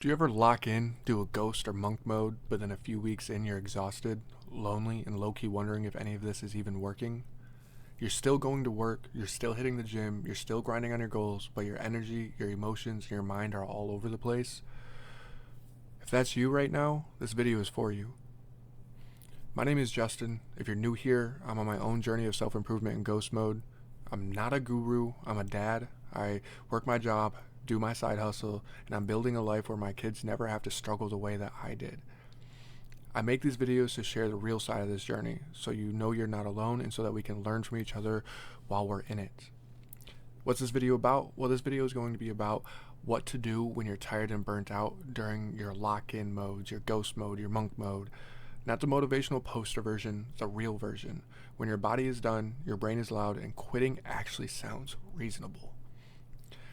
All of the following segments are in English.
Do you ever lock in, do a ghost or monk mode, but then a few weeks in you're exhausted, lonely, and low-key wondering if any of this is even working? You're still going to work, you're still hitting the gym, you're still grinding on your goals, but your energy, your emotions, and your mind are all over the place? If that's you right now, this video is for you. My name is Justin. If you're new here, I'm on my own journey of self-improvement in ghost mode. I'm not a guru, I'm a dad. I work my job, do my side hustle, and I'm building a life where my kids never have to struggle the way that I did. I make these videos to share the real side of this journey, so you know you're not alone and so that we can learn from each other while we're in it. What's this video about? Well, this video is going to be about what to do when you're tired and burnt out during your lock-in modes, your ghost mode, your monk mode. Not the motivational poster version, the real version. When your body is done, your brain is loud, and quitting actually sounds reasonable.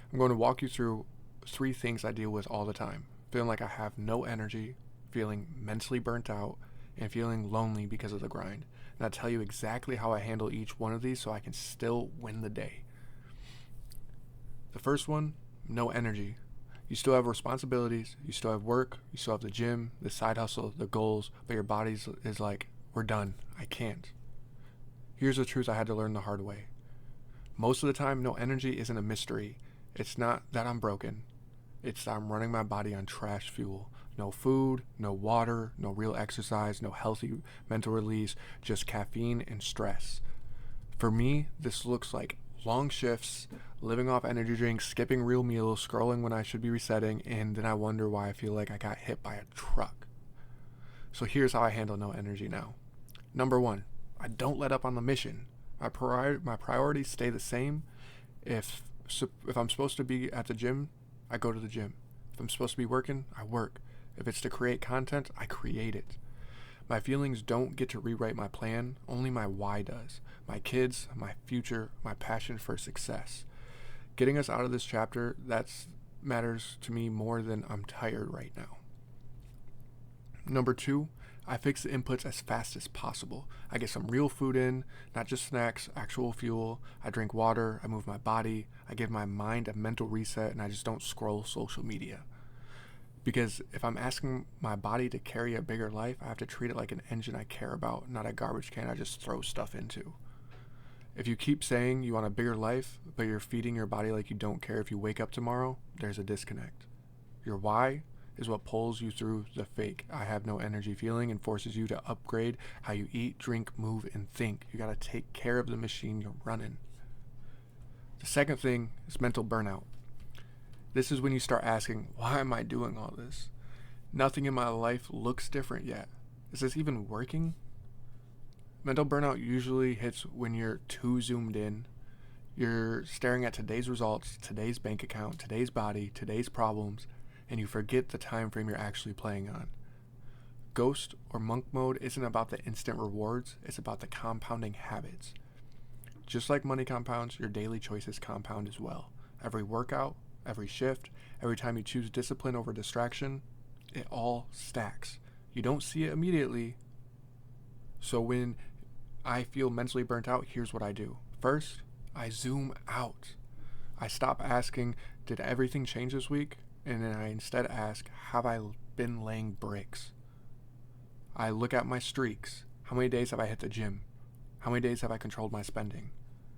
I'm going to walk you through 3 things I deal with all the time. Feeling like I have no energy, feeling mentally burnt out, and feeling lonely because of the grind. And I'll tell you exactly how I handle each one of these so I can still win the day. The first one, no energy. You still have responsibilities, you still have work, you still have the gym, the side hustle, the goals, but your body is like, we're done, I can't. Here's the truth I had to learn the hard way. Most of the time, no energy isn't a mystery. It's not that I'm broken. It's that I'm running my body on trash fuel. No food, no water, no real exercise, no healthy mental release, just caffeine and stress. For me, this looks like long shifts, living off energy drinks, skipping real meals, scrolling when I should be resetting, and then I wonder why I feel like I got hit by a truck. So here's how I handle no energy now. Number 1, I don't let up on the mission. My priorities stay the same. If I'm supposed to be at the gym, I go to the gym. If I'm supposed to be working, I work. If it's to create content, I create it. My feelings don't get to rewrite my plan, only my why does. My kids, my future, my passion for success. Getting us out of this chapter, that matters to me more than I'm tired right now. Number 2, I fix the inputs as fast as possible. I get some real food in, not just snacks, actual fuel. I drink water, I move my body, I give my mind a mental reset, and I just don't scroll social media. Because if I'm asking my body to carry a bigger life, I have to treat it like an engine I care about, not a garbage can I just throw stuff into. If you keep saying you want a bigger life, but you're feeding your body like you don't care if you wake up tomorrow, there's a disconnect. Your why is what pulls you through the fake I have no energy feeling and forces you to upgrade how you eat, drink, move, and think. You gotta take care of the machine you're running. The second thing is mental burnout. This is when you start asking, why am I doing all this? Nothing in my life looks different yet. Is this even working? Mental burnout usually hits when you're too zoomed in. You're staring at today's results, today's bank account, today's body, today's problems, and you forget the time frame you're actually playing on. Ghost or monk mode isn't about the instant rewards, it's about the compounding habits. Just like money compounds, your daily choices compound as well. Every workout, every shift, every time you choose discipline over distraction, it all stacks. You don't see it immediately. So when I feel mentally burnt out, here's what I do. First, I zoom out. I stop asking, did everything change this week? And then I instead ask, have I been laying bricks? I look at my streaks. How many days have I hit the gym? How many days have I controlled my spending?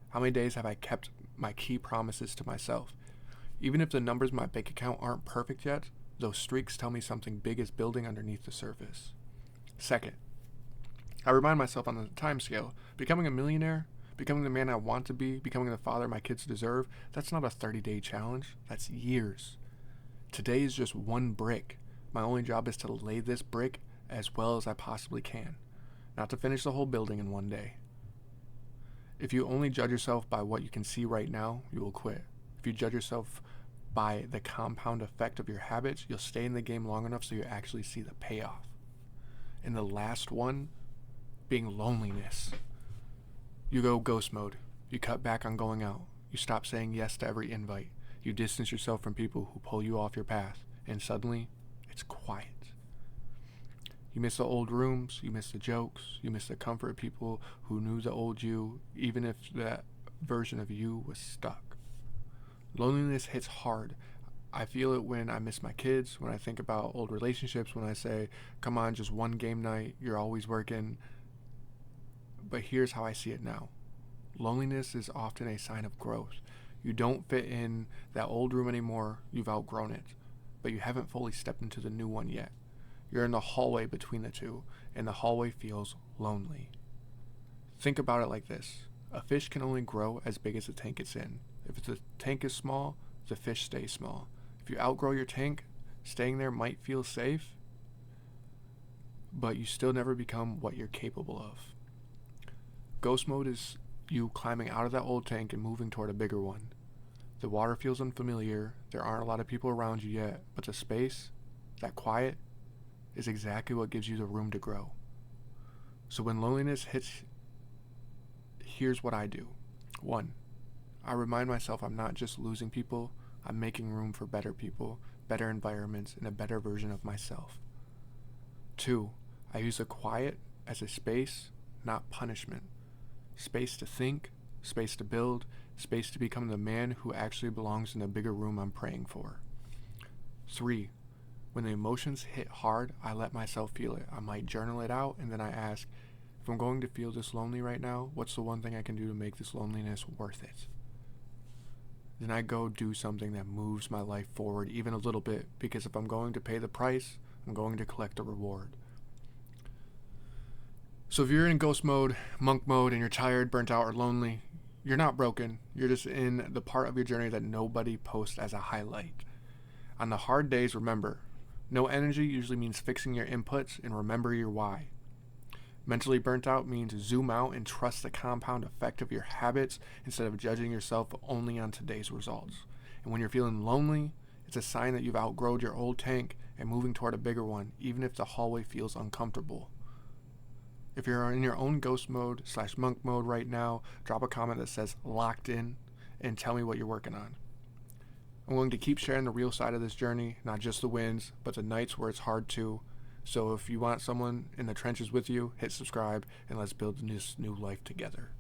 How many days have I kept my key promises to myself? Even if the numbers in my bank account aren't perfect yet, those streaks tell me something big is building underneath the surface. Second, I remind myself on the time scale, becoming a millionaire, becoming the man I want to be, becoming the father my kids deserve, that's not a 30-day challenge, that's years. Today is just one brick. My only job is to lay this brick as well as I possibly can, not to finish the whole building in one day. If you only judge yourself by what you can see right now, you will quit. If you judge yourself by the compound effect of your habits, you'll stay in the game long enough so you actually see the payoff. And the last one, being loneliness. You go ghost mode. You cut back on going out. You stop saying yes to every invite. You distance yourself from people who pull you off your path. And suddenly, it's quiet. You miss the old rooms. You miss the jokes. You miss the comfort of people who knew the old you, even if that version of you was stuck. Loneliness hits hard. I feel it when I miss my kids, when I think about old relationships, when I say, come on, just one game night, you're always working. But here's how I see it now. Loneliness is often a sign of growth. You don't fit in that old room anymore, you've outgrown it, but you haven't fully stepped into the new one yet. You're in the hallway between the two, and the hallway feels lonely. Think about it like this. A fish can only grow as big as the tank it's in. If the tank is small, the fish stays small. If you outgrow your tank, staying there might feel safe, but you still never become what you're capable of. Ghost mode is you climbing out of that old tank and moving toward a bigger one. The water feels unfamiliar, there aren't a lot of people around you yet, but the space, that quiet, is exactly what gives you the room to grow. So when loneliness hits, here's what I do. 1. I remind myself I'm not just losing people, I'm making room for better people, better environments, and a better version of myself. 2. I use the quiet as a space, not punishment. Space to think, space to build, space to become the man who actually belongs in the bigger room I'm praying for. 3. When the emotions hit hard, I let myself feel it. I might journal it out, and then I ask, if I'm going to feel this lonely right now, what's the one thing I can do to make this loneliness worth it? Then I go do something that moves my life forward even a little bit, because if I'm going to pay the price, I'm going to collect a reward. So if you're in ghost mode, monk mode, and you're tired, burnt out, or lonely, you're not broken. You're just in the part of your journey that nobody posts as a highlight. On the hard days, remember, no energy usually means fixing your inputs, and remember your why. Mentally burnt out means zoom out and trust the compound effect of your habits instead of judging yourself only on today's results. And when you're feeling lonely, it's a sign that you've outgrown your old tank and moving toward a bigger one, even if the hallway feels uncomfortable. If you're in your own ghost mode / monk mode right now, drop a comment that says locked in and tell me what you're working on. I'm going to keep sharing the real side of this journey, not just the wins, but the nights where it's hard too. So if you want someone in the trenches with you, hit subscribe and let's build this new life together.